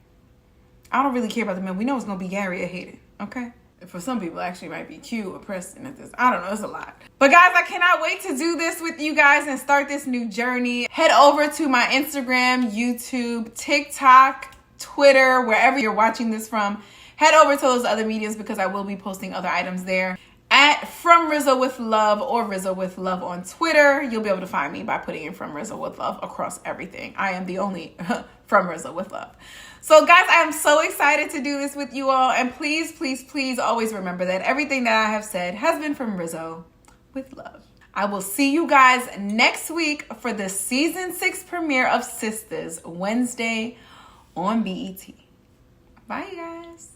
I don't really care about the men. We know it's going to be Gary or Hayden, okay? For some people, actually might be Q or Preston at this. I don't know. It's a lot. But guys, I cannot wait to do this with you guys and start this new journey. Head over to my Instagram, YouTube, TikTok, Twitter, wherever you're watching this from. Head over to those other mediums because I will be posting other items there. At From Rizzo with Love or Rizzo with Love on Twitter. You'll be able to find me by putting in From Rizzo with Love across everything. I am the only From Rizzo with Love. So guys, I am so excited to do this with you all. And please, please, please always remember that everything that I have said has been from Rizzo with Love. I will see you guys next week for the season 6 premiere of Sistas, Wednesday on BET. Bye, guys.